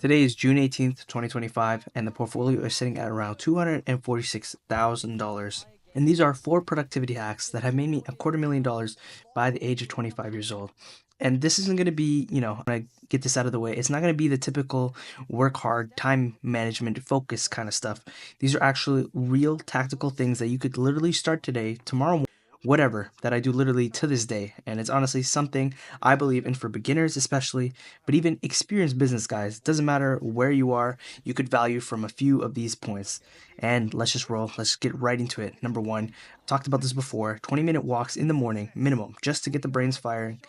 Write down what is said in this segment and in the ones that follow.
Today is June 18th, 2025, and the portfolio is sitting at around $246,000. And these are 4 productivity hacks that have made me $250,000 by the age of 25 years old. And this isn't going to be, when I get this out of the way, it's not going to be the typical work hard, time management, focus kind of stuff. These are actually real tactical things that you could literally start today, tomorrow, whatever, that I do literally to this day. And it's honestly something I believe in for beginners, especially, but even experienced business guys. Doesn't matter where you are, you could value from a few of these points. And let's just roll. Let's get right into it. Number one, I've talked about this before, 20-minute walks in the morning, minimum, just to get the brains firing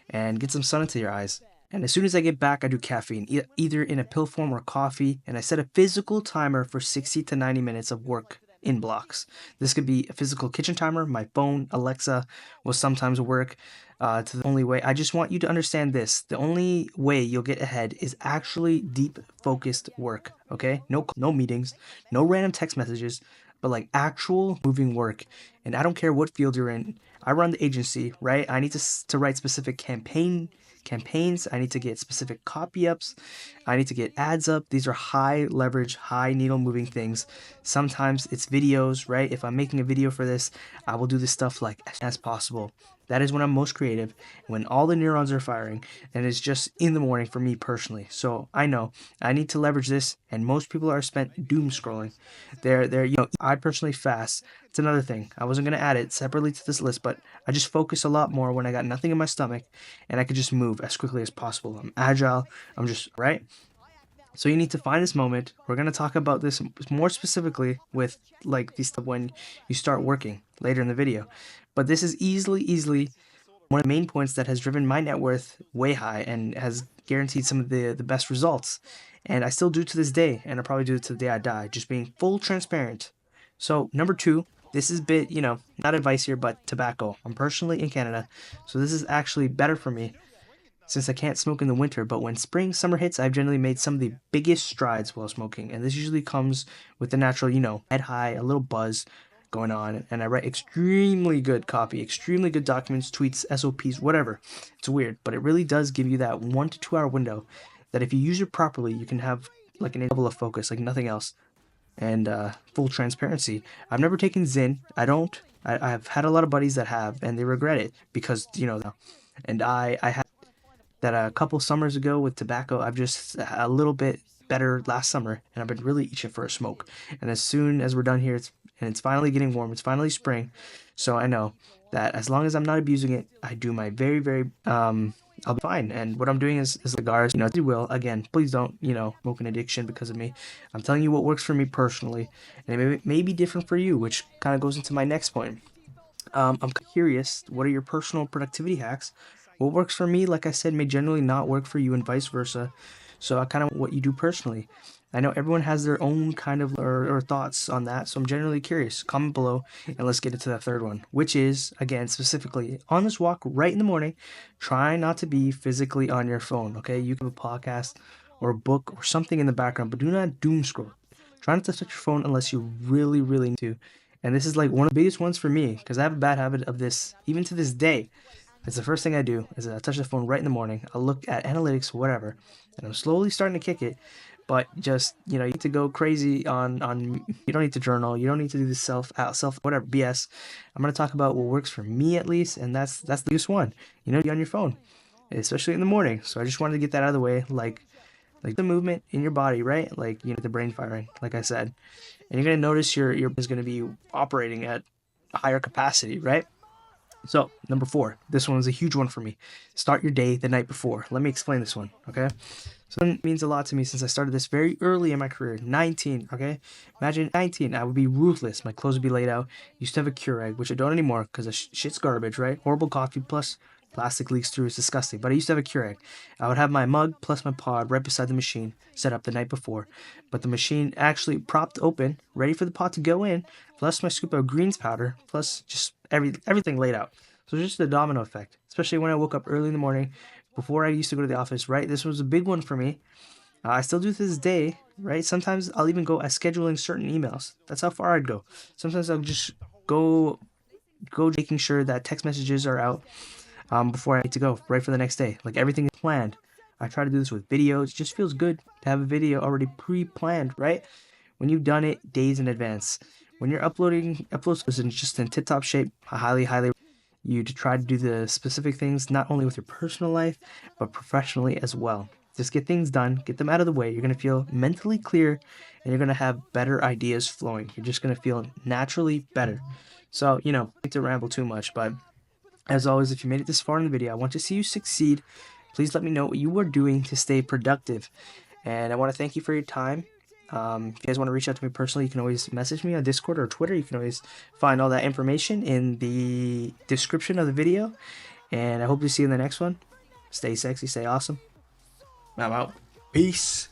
and get some sun into your eyes. And as soon as I get back, I do caffeine, either in a pill form or coffee, and I set a physical timer for 60 to 90 minutes of work in blocks. This could be a physical kitchen timer, my phone, Alexa will sometimes work. To the only way, I just want you to understand this. The only way you'll get ahead is actually deep focused work, okay? No meetings, no random text messages, but like actual moving work. And I don't care what field you're in. I run the agency, right? I need to write specific campaigns. I need to get specific copy ups. I need to get ads up. These are high leverage, high needle moving things. Sometimes it's videos, right? If I'm making a video for this, I will do this stuff like as possible. That is when I'm most creative, when all the neurons are firing, and it's just in the morning for me personally. So I know I need to leverage this, and most people are spent doom scrolling. I personally fast. It's another thing. I wasn't gonna add it separately to this list, but I just focus a lot more when I got nothing in my stomach, and I could just move as quickly as possible. I'm agile. I'm just right. So you need to find this moment. We're going to talk about this more specifically with like these stuff when you start working later in the video. But this is easily one of the main points that has driven my net worth way high and has guaranteed some of the best results. And I still do to this day, and I'll probably do it to the day I die, just being full transparent. So number two, this is bit, not advice here, but tobacco. I'm personally in Canada, so this is actually better for me since I can't smoke in the winter, but when spring, summer hits, I've generally made some of the biggest strides while smoking. And this usually comes with the natural, head high, a little buzz going on. And I write extremely good copy, extremely good documents, tweets, SOPs, whatever. It's weird, but it really does give you that 1 to 2 hour window that if you use it properly, you can have like an level of focus like nothing else. And full transparency, I've never taken Zyn. I don't. I've had a lot of buddies that have, and they regret it because, and I had that a couple summers ago with tobacco. I've just a little bit better last summer, and I've been really itching for a smoke. And as soon as we're done here, it's finally getting warm. It's finally spring, so I know that as long as I'm not abusing it, I do my very I'll be fine. And what I'm doing is cigars. You will again. Please don't smoke an addiction because of me. I'm telling you what works for me personally, and it may be different for you, which kind of goes into my next point. I'm curious, what are your personal productivity hacks? What works for me, like I said, may generally not work for you and vice versa. So I kind of what you do personally. I know everyone has their own kind of or thoughts on that, so I'm generally curious. Comment below and let's get into that third one, which is, again, specifically on this walk right in the morning, try not to be physically on your phone, okay? You can have a podcast or a book or something in the background, but do not doom scroll. Try not to touch your phone unless you really need to. And this is like one of the biggest ones for me because I have a bad habit of this even to this day. It's the first thing I do is I touch the phone right in the morning. I'll look at analytics, whatever, and I'm slowly starting to kick it. But just you need to go crazy on. You don't need to journal. You don't need to do the self whatever BS. I'm gonna talk about what works for me at least, and that's the biggest one. Be on your phone, especially in the morning. So I just wanted to get that out of the way, like the movement in your body, right? Like the brain firing, like I said, and you're gonna notice your is gonna be operating at a higher capacity, right? So, number four, this one was a huge one for me. Start your day the night before. Let me explain this one, okay? So, it means a lot to me since I started this very early in my career, 19, okay? Imagine 19, I would be ruthless. My clothes would be laid out. Used to have a Keurig, which I don't anymore because the shit's garbage, right? Horrible coffee plus plastic leaks through. It's disgusting. But I used to have a Keurig. I would have my mug plus my pod right beside the machine set up the night before. But the machine actually propped open, ready for the pot to go in, plus my scoop of greens powder, plus just everything laid out. So it's just a domino effect, especially when I woke up early in the morning before I used to go to the office, right? This was a big one for me. I still do to this day, right? Sometimes I'll even go as scheduling certain emails. That's how far I'd go. Sometimes I'll just go making sure that text messages are out before I need to go, right for the next day. Like everything is planned. I try to do this with videos. It just feels good to have a video already pre-planned, right? When you've done it days in advance. When you're uploading uploads in just in tip-top shape, I highly you to try to do the specific things not only with your personal life but professionally as well. Just get things done, get them out of the way. You're going to feel mentally clear and you're going to have better ideas flowing. You're just going to feel naturally better. So, I don't like to ramble too much, but as always, if you made it this far in the video, I want to see you succeed. Please let me know what you are doing to stay productive. And I want to thank you for your time. If you guys want to reach out to me personally, you can always message me on Discord or Twitter. You can always find all that information in the description of the video. And I hope to see you in the next one. Stay sexy, stay awesome. I'm out. Peace.